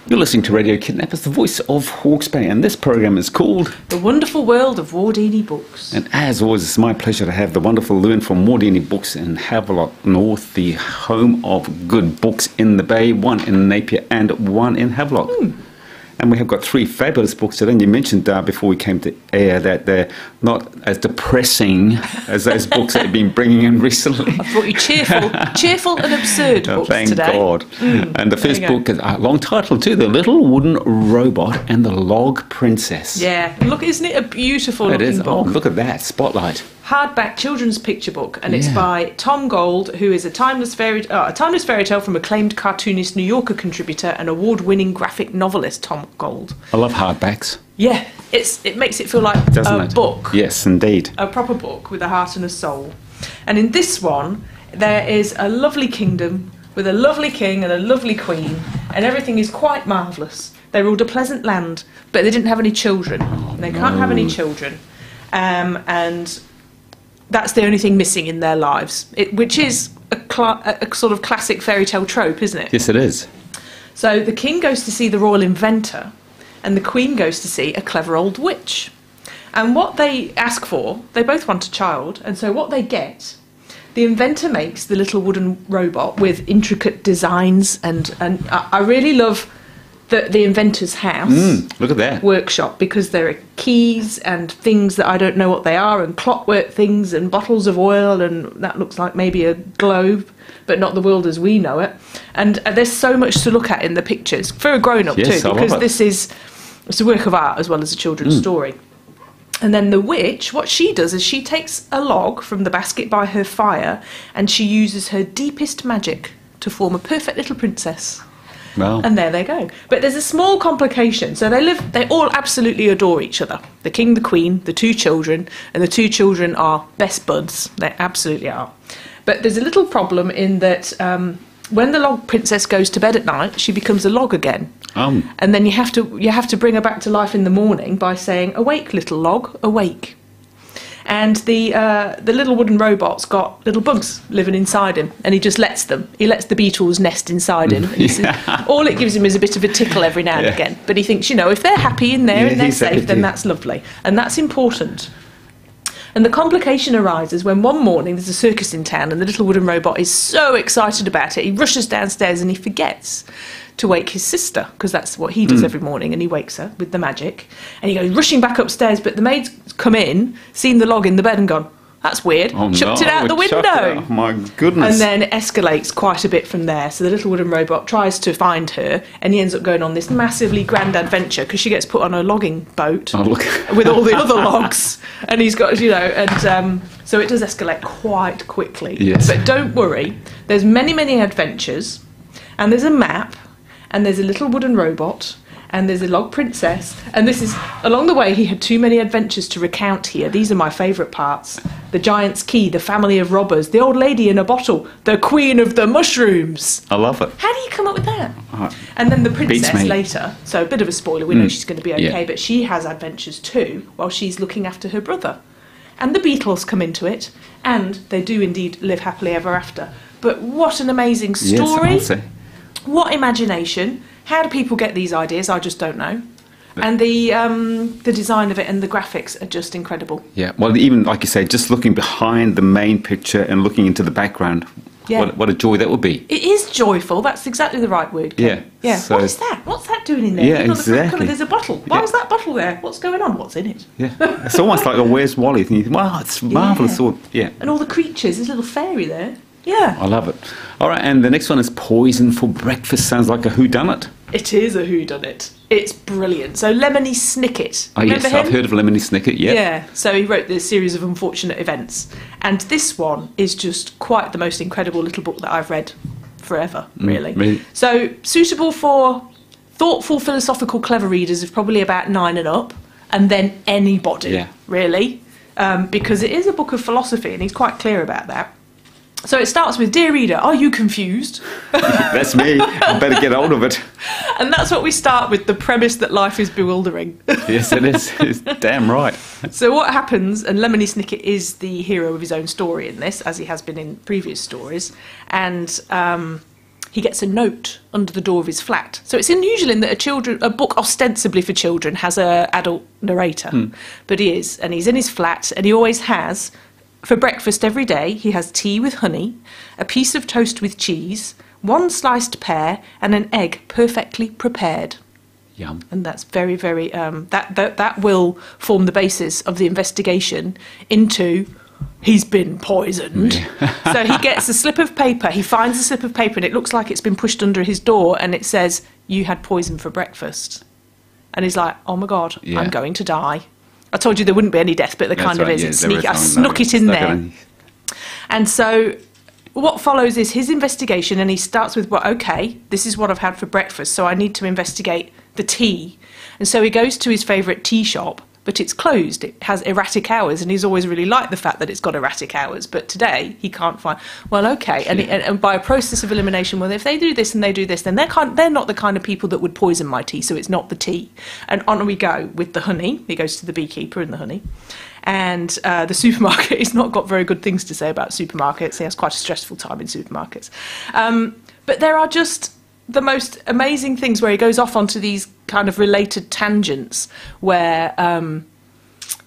You're listening to Radio Kidnappers, the voice of Hawke's Bay, and this program is called The Wonderful World of Wardini Books. And as always, it's my pleasure to have the wonderful Lewin from Wardini Books in Havelock North, the home of good books in the Bay, one in Napier and one in Havelock. And we have got three fabulous books today. And you mentioned before we came to air that they're not as depressing as those books that you've been bringing in recently. I brought you cheerful and absurd books thank today. Thank God. And the first book is a long title too, The Little Wooden Robot and the Log Princess. Yeah, look, isn't it a beautiful looking book? Oh, look at that, spotlight. Hardback children's picture book, and it's by Tom Gold, who is a timeless fairy tale from acclaimed cartoonist, New Yorker contributor, and award-winning graphic novelist Tom Gold. I love hardbacks. Yeah, it makes it feel like a book. Yes, indeed. A proper book with a heart and a soul. And in this one, there is a lovely kingdom with a lovely king and a lovely queen, and everything is quite marvellous. They ruled a pleasant land, but they didn't have any children. They can't have any children. And that's the only thing missing in their lives, which is a sort of classic fairy tale trope, isn't it? Yes, it is. So the king goes to see the royal inventor, and the queen goes to see a clever old witch. And what they ask for, they both want a child, and so what they get, the inventor makes the little wooden robot with intricate designs, and I really love the inventor's house. Look at that. Workshop, because there are keys and things that I don't know what they are, and clockwork things and bottles of oil, and that looks like maybe a globe, but not the world as we know it. And there's so much to look at in the pictures for a grown-up too, because it's a work of art as well as a children's story. And then the witch, what she does is she takes a log from the basket by her fire, and she uses her deepest magic to form a perfect little princess. Wow. And there they go. But there's a small complication. So they all absolutely adore each other. The king, the queen, the two children, and the two children are best buds. They absolutely are. But there's a little problem in that when the log princess goes to bed at night, she becomes a log again. And then you have to bring her back to life in the morning by saying, "Awake, little log, awake." And the little wooden robot's got little bugs living inside him, and he just lets them. He lets the beetles nest inside him. And all it gives him is a bit of a tickle every now and again. But he thinks, if they're happy in there and they're safe, then that's lovely. And that's important. And the complication arises when one morning there's a circus in town, and the little wooden robot is so excited about it, he rushes downstairs and he forgets to wake his sister, because that's what he does every morning, and he wakes her with the magic. And he goes rushing back upstairs, but the maid's come in, seen the log in the bed and gone, "That's weird," chucked it out the window. Oh my goodness. And then it escalates quite a bit from there. So the little wooden robot tries to find her, and he ends up going on this massively grand adventure, because she gets put on a logging boat with all the other logs, and he's got, so it does escalate quite quickly. Yes. But don't worry, there's many adventures, and there's a map, and there's a little wooden robot, and there's a log princess, and this is, along the way, he had too many adventures to recount here. These are my favourite parts. The giant's key, the family of robbers, the old lady in a bottle, the queen of the mushrooms. I love it. How do you come up with that? And then the princess later, so a bit of a spoiler, we know she's going to be okay, but she has adventures too, while she's looking after her brother. And the Beatles come into it, and they do indeed live happily ever after. But what an amazing story. Yes, I'll say. What imagination. How do people get these ideas? I just don't know. And the design of it and the graphics are just incredible. Yeah, well, even, like you say, just looking behind the main picture and looking into the background, what a joy that would be. It is joyful. That's exactly the right word, Ken. Yeah. So, what is that? What's that doing in there? Yeah, exactly. There's a bottle. Why was that bottle there? What's going on? What's in it? Yeah, it's almost like a Where's Wally thing. Wow, it's marvellous. And all the creatures. There's a little fairy there. Yeah. I love it. All right, and the next one is Poison for Breakfast. Sounds like a whodunit. It is a whodunit. It's brilliant. So Lemony Snicket. Oh, yes, I've heard of Lemony Snicket, Yeah, so he wrote this series of unfortunate events. And this one is just quite the most incredible little book that I've read forever, really. So suitable for thoughtful, philosophical, clever readers of probably about 9 and up, and then anybody, really. Because it is a book of philosophy, and he's quite clear about that. So it starts with, "Dear reader, are you confused?" That's me. I better get hold of it. And that's what we start with, the premise that life is bewildering. Yes, it is. It's damn right. So what happens, and Lemony Snicket is the hero of his own story in this, as he has been in previous stories, and he gets a note under the door of his flat. So it's unusual in that a book ostensibly for children has an adult narrator, but he's in his flat, and he always has, for breakfast every day, he has tea with honey, a piece of toast with cheese, one sliced pear, and an egg perfectly prepared. Yum. And that's very, very, that will form the basis of the investigation into he's been poisoned. Yeah. So he gets a slip of paper, he finds a slip of paper, and it looks like it's been pushed under his door, and it says, "You had poison for breakfast." And he's like, "Oh my God, yeah. I'm going to die." I told you there wouldn't be any death, but there kind of is. Yeah, I snuck it in there. And so what follows is his investigation, and he starts with, well, okay, this is what I've had for breakfast, so I need to investigate the tea. And so he goes to his favourite tea shop, but it's closed. It has erratic hours, and he's always really liked the fact that it's got erratic hours. But today he can't find. Well, okay, and by a process of elimination, well, if they do this and they do this, then they're not the kind of people that would poison my tea. So it's not the tea. And on we go with the honey. He goes to the beekeeper and the honey, and the supermarket. He's not got very good things to say about supermarkets. He has quite a stressful time in supermarkets. But there are just the most amazing things where he goes off onto these kind of related tangents where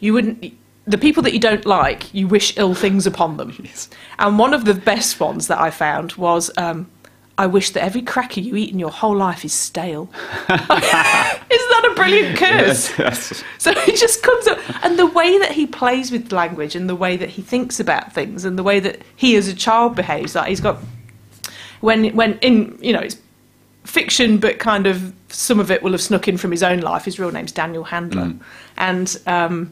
you wouldn't, the people that you don't like, you wish ill things upon them. Yes. And one of the best ones that I found was, I wish that every cracker you eat in your whole life is stale. Isn't that a brilliant curse? Yes. So he just comes up, and the way that he plays with language, and the way that he thinks about things, and the way that he as a child behaves, like he's got, when in, you know, it's fiction, but kind of some of it will have snuck in from his own life. His real name's Daniel Handler. And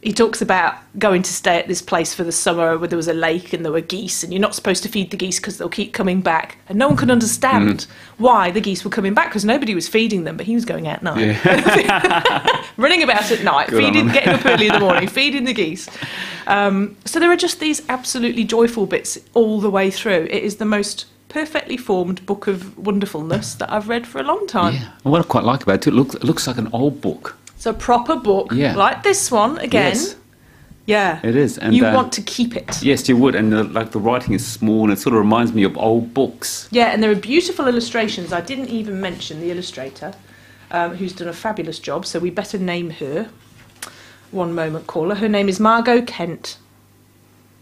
he talks about going to stay at this place for the summer where there was a lake and there were geese, and you're not supposed to feed the geese because they'll keep coming back. And no one could understand why the geese were coming back, because nobody was feeding them, but he was going out at night. Yeah. Running about at night, getting up early in the morning, feeding the geese. So there are just these absolutely joyful bits all the way through. It is the most perfectly formed book of wonderfulness that I've read for a long time. Yeah. And what I quite like about it, it looks like an old book. It's a proper book, like this one, again. Yes. Yeah. It is. And you want to keep it. Yes, you would. And the writing is small, and it sort of reminds me of old books. Yeah, and there are beautiful illustrations. I didn't even mention the illustrator, who's done a fabulous job, so we better name her. One moment, caller. Her name is Margot Kent,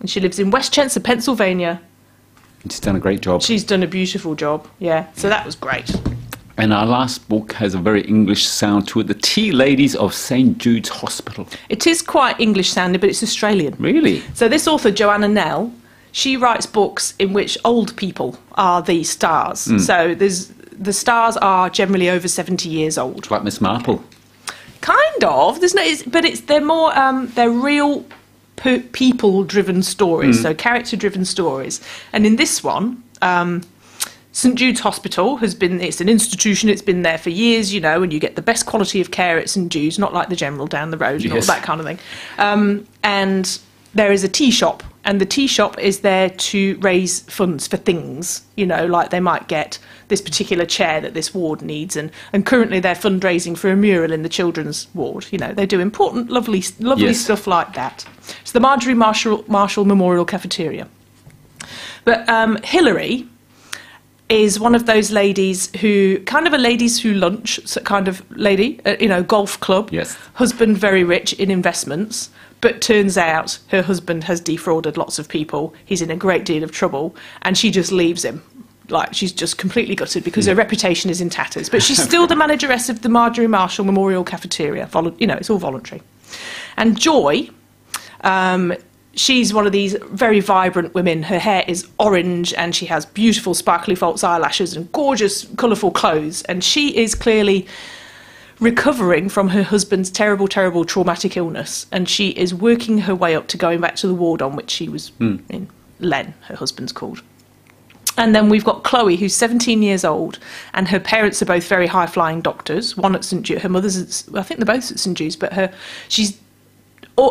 and she lives in West Chester, Pennsylvania. She's done a great job. She's done a beautiful job, yeah. So that was great. And our last book has a very English sound to it, The Tea Ladies of St Jude's Hospital. It is quite English sounding, but it's Australian. Really? So this author, Joanna Nell, she writes books in which old people are the stars. So the stars are generally over 70 years old. Like Miss Marple. Kind of. They're more, they're real people-driven stories, so character-driven stories. And in this one, St Jude's Hospital it's an institution, it's been there for years, you know, and you get the best quality of care at St Jude's, not like the General down the road and all that kind of thing. And there is a tea shop, and the tea shop is there to raise funds for things, you know, like they might get this particular chair that this ward needs, and currently they're fundraising for a mural in the children's ward. You know, they do important, lovely stuff like that. It's the Marjorie Marshall Memorial Cafeteria. But Hilary is one of those ladies who, kind of a ladies who lunch kind of lady, you know, golf club. Yes. Husband very rich in investments, but turns out her husband has defrauded lots of people. He's in a great deal of trouble, and she just leaves him. Like, she's just completely gutted because her reputation is in tatters. But she's still the manageress of the Marjorie Marshall Memorial Cafeteria. You know, it's all voluntary. And Joy, she's one of these very vibrant women. Her hair is orange, and she has beautiful sparkly false eyelashes and gorgeous, colourful clothes. And she is clearly recovering from her husband's terrible, terrible traumatic illness. And she is working her way up to going back to the ward on which she was in. Len, her husband's called. And then we've got Chloe, who's 17 years old, and her parents are both very high-flying doctors. One at St Jude, her mother's I think they're both at St Jude's, but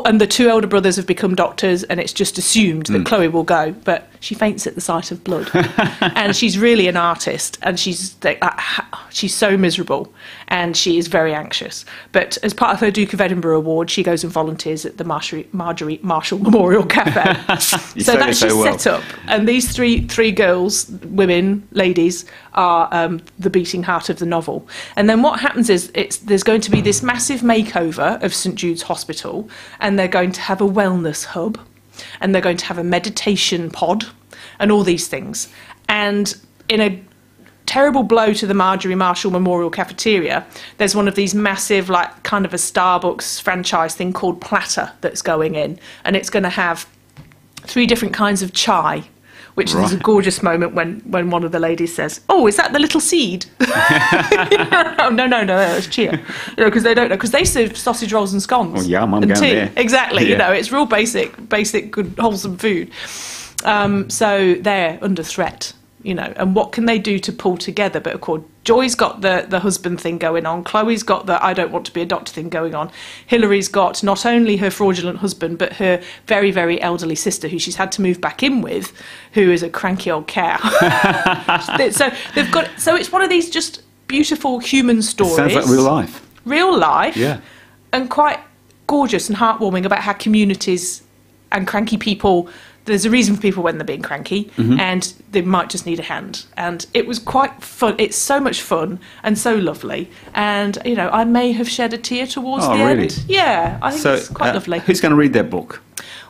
and the two elder brothers have become doctors, and it's just assumed that Chloe will go. But she faints at the sight of blood. And she's really an artist, and she's so miserable, and she is very anxious. But as part of her Duke of Edinburgh award, she goes and volunteers at the Marjorie Marshall Memorial Cafe. So that's just set up. And these three girls, women, ladies, are the beating heart of the novel. And then what happens is there's going to be this massive makeover of St Jude's Hospital, and they're going to have a wellness hub, and they're going to have a meditation pod, and all these things. And in a terrible blow to the Marjorie Marshall Memorial Cafeteria, there's one of these massive, like, kind of a Starbucks franchise thing called Platter that's going in, and it's going to have 3 different kinds of chai, which is a gorgeous moment when one of the ladies says, "Oh, is that the little seed?" Oh, no, it's chia. Because they don't know, because they serve sausage rolls and scones. Oh, yum, I'm and going tea. there. Exactly, Yeah. it's real basic, good, wholesome food. So they're under threat, and what can they do to pull together? But of course, Joy's got the husband thing going on. Chloe's got the I don't want to be a doctor thing going on. Hillary's got not only her fraudulent husband, but her very, very elderly sister, who she's had to move back in with, who is a cranky old cow. So it's one of these just beautiful human stories. It sounds like real life. Real life. Yeah. And quite gorgeous and heartwarming about how communities and cranky people, there's a reason for people when they're being cranky, and they might just need a hand. And it was quite fun. It's so much fun and so lovely. And, I may have shed a tear towards the really? end. Yeah, I think it's quite lovely. Who's going to read that book?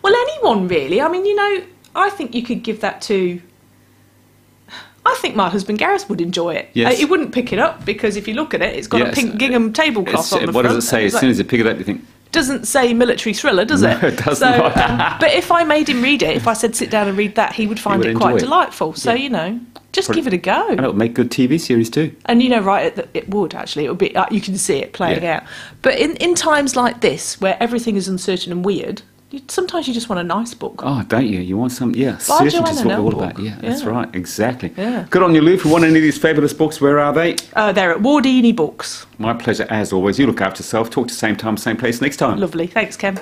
Well, anyone, really. I mean, I think you could give that to... I think my husband Gareth would enjoy it. Yes. He wouldn't pick it up, because if you look at it, it's got a pink gingham tablecloth on the what front. does it say? As soon as you pick it up, you think... Doesn't say military thriller, does it? No, it does not. But if I made him read it, if I said sit down and read that, he would find it quite enjoy it. delightful. So, just give it a go. And it would make good TV series too. And it would actually. It would be. You can see it playing out. But in times like this, where everything is uncertain and weird, sometimes you just want a nice book. Oh, don't you? You want some, certainly just what we're all about. Yeah, that's right, exactly. Yeah. Good on you, Lou. If you want any of these fabulous books, where are they? They're at Wardini Books. My pleasure, as always. You look after yourself. Talk to the same time, same place next time. Lovely. Thanks, Ken.